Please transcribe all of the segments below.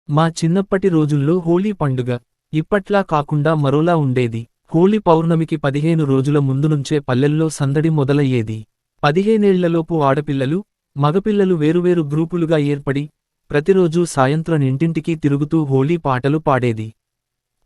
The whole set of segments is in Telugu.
మా చిన్నప్పటి రోజుల్లో హోలీ పండుగ ఇప్పట్లా కాకుండా మరోలా ఉండేది. హోలీ పౌర్ణమికి 15 రోజుల ముందునుంచే పల్లెల్లో సందడి మొదలయ్యేది. 15ఏళ్లలోపు ఆడపిల్లలు, మగపిల్లలు వేరువేరు గ్రూపులుగా ఏర్పడి ప్రతిరోజూ సాయంత్రం ఇంటింటికి తిరుగుతూ హోలీ పాటలు పాడేది.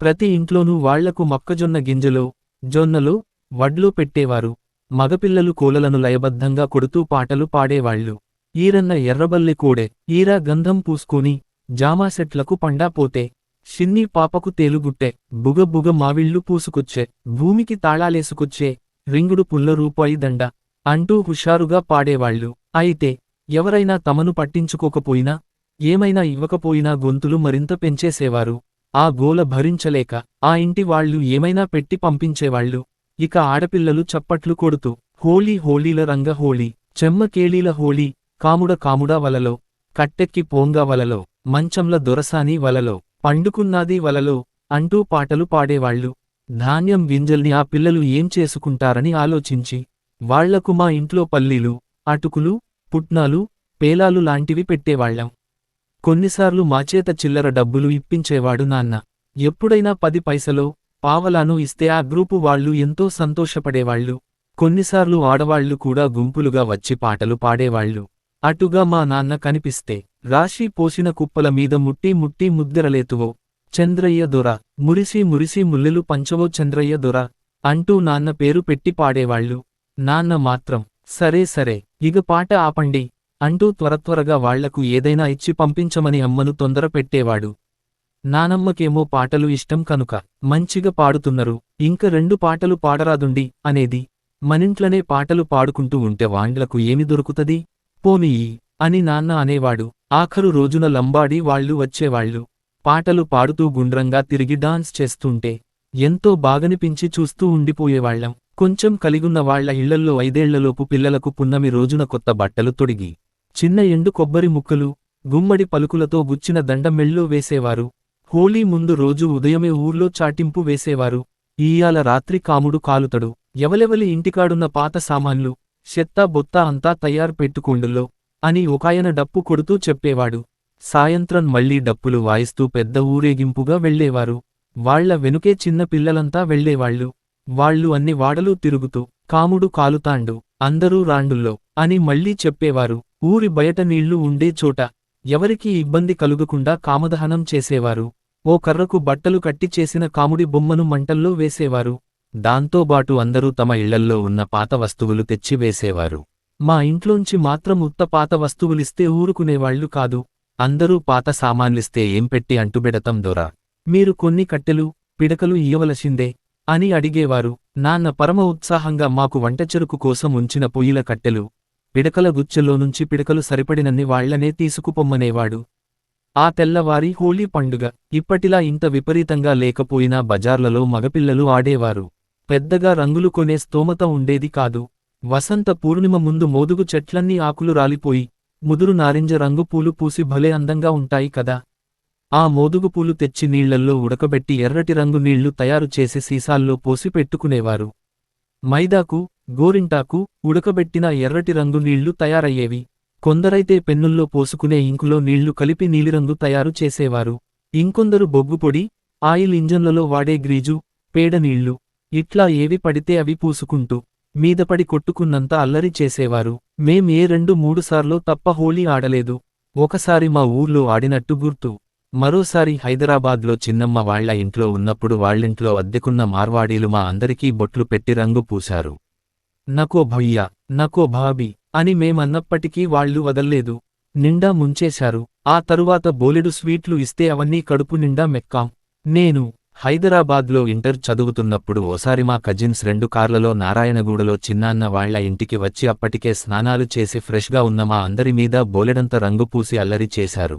ప్రతి ఇంట్లోనూ వాళ్లకు మొక్కజొన్న గింజలో, జొన్నలో, వడ్లో పెట్టేవారు. మగపిల్లలు కోలలను లయబద్ధంగా కొడుతూ పాటలు పాడేవాళ్లు. ఈరన్న ఎర్రబల్లె కోడె, ఈరా గంధం పూసుకొని, జామాసెట్లకు పండా పోతే, షిన్నీ పాపకు తేలుగుట్టె, బుగ మావిళ్ళు పూసుకొచ్చే, భూమికి తాళాలేసుకొచ్చే, రింగుడు పుల్ల రూపాయి దండ అంటూ హుషారుగా పాడేవాళ్లు. అయితే ఎవరైనా తమను పట్టించుకోకపోయినా, ఏమైనా ఇవ్వకపోయినా గొంతులు మరింత పెంచేసేవారు. ఆ గోల భరించలేక ఆ ఇంటి వాళ్లు ఏమైనా పెట్టి పంపించేవాళ్లు. ఇక ఆడపిల్లలు చప్పట్లు కొడుతూ హోలీ హోలీల రంగ హోలీ, చెమ్మ కేళీల హోలీ, కాముడ వలలో, కట్టెక్కి పోంగా వలలో, మంచంల దొరసాని వలలో, పండుకున్నాది వలలో అంటూ పాటలు పాడేవాళ్లు. ధాన్యం గింజల్ని ఆ పిల్లలు ఏం చేసుకుంటారని ఆలోచించి వాళ్లకు మా ఇంట్లో పల్లీలు, అటుకులు, పుట్నాలు, పేలాలు లాంటివి పెట్టేవాళ్లం. కొన్నిసార్లు మాచేత చిల్లర డబ్బులు ఇప్పించేవాడు నాన్న. ఎప్పుడైనా 10 పైసలో, పావలాను ఇస్తే ఆ గ్రూపు వాళ్లు ఎంతో సంతోషపడేవాళ్లు. కొన్నిసార్లు ఆడవాళ్లు కూడా గుంపులుగా వచ్చి పాటలు పాడేవాళ్లు. అటుగా మా నాన్న కనిపిస్తే రాశి పోసిన కుప్పల మీద ముట్టి ముద్దెరలేతువో చంద్రయ్య దొర, మురిసి ముల్లెలు పంచవో చంద్రయ్య దొర అంటూ నాన్న పేరు పెట్టి పాడేవాళ్లు. నాన్న మాత్రం సరే ఇగ పాట ఆపండి అంటూ త్వరగా వాళ్లకు ఏదైనా ఇచ్చి పంపించమని అమ్మను తొందర పెట్టేవాడు. నానమ్మకేమో పాటలు ఇష్టం కనుక మంచిగా పాడుతున్నరు, ఇంక 2 పాటలు పాడరాదుండి అనేది. మనింట్లనే పాటలు పాడుకుంటూ ఉంటే వాండ్లకు ఏమి దొరుకుతది, పోనీయి అని నాన్న అనేవాడు. ఆఖరు రోజున లంబాడి వాళ్లు వచ్చేవాళ్లు. పాటలు పాడుతూ గుండ్రంగా తిరిగి డాన్స్ చేస్తుంటే ఎంతో బాగనిపించి చూస్తూ ఉండిపోయేవాళ్లం. కొంచెం కలిగున్న వాళ్ల ఇళ్లల్లో 5ఏళ్లలోపు పిల్లలకు పున్నమి రోజున కొత్త బట్టలు తొడిగి, చిన్న ఎండు కొబ్బరి ముక్కలు, గుమ్మడి పలుకులతో గుచ్చిన దండ మెళ్ళో వేసేవారు. హోలీ ముందు రోజు ఉదయమే ఊర్లో చాటింపు వేసేవారు. ఇయ్యాల రాత్రి కాముడు కాలుతడు, ఎవలెవలి ఇంటికాడున్న పాత సామాన్లు, చెత్తా బొత్తా అంతా తయారు పెట్టుకోండుల్లో అని ఒకాయన డప్పు కొడుతూ చెప్పేవాడు. సాయంత్రం మళ్లీ డప్పులు వాయిస్తూ పెద్ద ఊరేగింపుగా వెళ్లేవారు. వాళ్ల వెనుకే చిన్న పిల్లలంతా వెళ్లేవాళ్లు. వాళ్లు అన్ని వాడలు తిరుగుతూ కాముడు కాలుతాండు, అందరూ రాండుల్లో అని మళ్లీ చెప్పేవారు. ఊరి బయట నీళ్లు ఉండే చోట ఎవరికీ ఇబ్బంది కలుగకుండా కామదహనం చేసేవారు. ఓ కర్రకు బట్టలు కట్టి చేసిన కాముడి బొమ్మను మంటల్లో వేసేవారు. దాంతోబాటు అందరూ తమ ఇళ్లల్లో ఉన్న పాత వస్తువులు తెచ్చి వేసేవారు. మా ఇంట్లోంచి మాత్రం ఉత్త పాత వస్తువులిస్తే ఊరుకునేవాళ్లు కాదు. అందరూ పాత సామాన్లిస్తే ఏం పెట్టి అంటుబెడతం దొరా, మీరు కొన్ని కట్టెలు, పిడకలు ఇయ్యవలసిందే అని అడిగేవారు. నాన్న పరమ ఉత్సాహంగా మాకు వంటచెరుకు కోసం ఉంచిన పొయ్యిల కట్టెలు, పిడకల గుచ్చెలోనుంచి పిడకలు సరిపడినన్ని వాళ్లనే తీసుకుపొమ్మనేవాడు. ఆ తెల్లవారి హోలీ పండుగ ఇప్పటిలా ఇంత విపరీతంగా లేకపోయినా బజార్లలో మగపిల్లలు ఆడేవారు. పెద్దగా రంగులు కొనే స్తోమత ఉండేది కాదు. వసంత పూర్ణిమ ముందు మోదుగు చెట్లన్నీ ఆకులు రాలిపోయి ముదురు నారింజ రంగు పూలు పూసి భలే అందంగా ఉంటాయి కదా. ఆ మోదుగు పూలు తెచ్చి నీళ్లల్లో ఉడకబెట్టి ఎర్రటి రంగు నీళ్లు తయారు చేసి సీసాల్లో పోసి పెట్టుకునేవారు. మైదాకు, గోరింటాకు ఉడకబెట్టిన ఎర్రటి రంగు నీళ్లు తయారయ్యేవి. కొందరైతే పెన్నుల్లో పోసుకునే ఇంకులో నీళ్లు కలిపి నీలిరంగు తయారు చేసేవారు. ఇంకొందరు బొగ్గుపొడి, ఆయిల్ ఇంజన్లలో వాడే గ్రీజు, పేడ నీళ్లు ఇట్లా ఏవి పడితే అవి పూసుకుంటూ మీదపడి కొట్టుకున్నంత అల్లరి చేసేవారు. మేం ఏ 2-3 సార్లో తప్ప హోలీ ఆడలేదు. ఒకసారి మా ఊర్లో ఆడినట్టు గుర్తు. మరోసారి హైదరాబాద్లో చిన్నమ్మ వాళ్ల ఇంట్లో ఉన్నప్పుడు వాళ్ళింట్లో అద్దెకున్న మార్వాడీలు మా అందరికీ బొట్లు పెట్టి రంగు పూశారు. నకో భయ్యా, నకో భాబీ అని మేమన్నప్పటికీ వాళ్లు వదల్లేదు. నిండా ముంచేశారు. ఆ తరువాత బోలెడు స్వీట్లు ఇస్తే అవన్నీ కడుపు నిండా మెక్కాం. నేను హైదరాబాద్లో ఇంటర్ చదువుతున్నప్పుడు ఓసారి మా కజిన్స్ 2 కార్లలో నారాయణగూడలో చిన్నాన్న వాళ్ల ఇంటికి వచ్చి అప్పటికే స్నానాలు చేసి ఫ్రెష్గా ఉన్న మా అందరి మీద బోలెడంత రంగు పూసి అల్లరి చేశారు.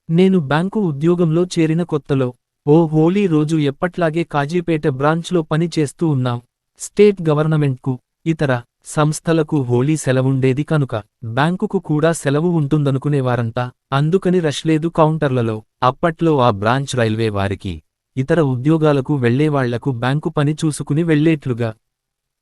నేను బ్యాంకు ఉద్యోగంలో చేరిన కొత్తలో ఓ హోలీ రోజు ఎప్పట్లాగే కాజీపేట బ్రాంచ్లో పని చేస్తూ ఉన్నాం. స్టేట్ గవర్నమెంట్కు, ఇతర సంస్థలకు హోలీ సెలవుండేది కనుక బ్యాంకుకు కూడా సెలవు ఉంటుందనుకునేవారంతా. అందుకని రష్లేదు కౌంటర్లలో. అప్పట్లో ఆ బ్రాంచ్ రైల్వే వారికి, ఇతర ఉద్యోగాలకు వెళ్లేవాళ్లకు బ్యాంకు పని చూసుకుని వెళ్లేట్లుగా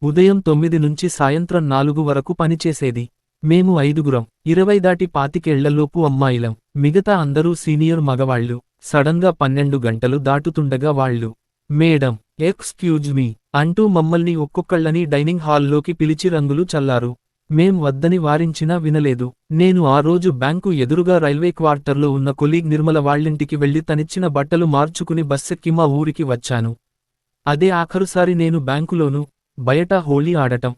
ఉదయం 9 నుంచి సాయంత్రం 4 వరకు పనిచేసేది. మేము 5గురం, 20 దాటి 25 ఏళ్లలోపు అమ్మాయిలం. మిగతా అందరూ సీనియర్ మగవాళ్ళు. సడన్గా 12 గంటలు దాటుతుండగా వాళ్ళు, మేడం, ఎక్స్క్యూజ్ మీ అంటూ మమ్మల్ని ఒక్కొక్కళ్ళని డైనింగ్ హాల్లోకి పిలిచి రంగులు చల్లారు. మేం వద్దని వారించినా వినలేదు. నేను ఆ రోజు బ్యాంకు ఎదురుగా రైల్వే క్వార్టర్లో ఉన్న కొలీగ్ నిర్మల వాళ్ళింటికి వెళ్లి తనిచ్చిన బట్టలు మార్చుకుని బస్సెక్కి మా ఊరికి వచ్చాను. అదే ఆఖరుసారి నేను బ్యాంకులోనూ, బయట హోళీ ఆడటం.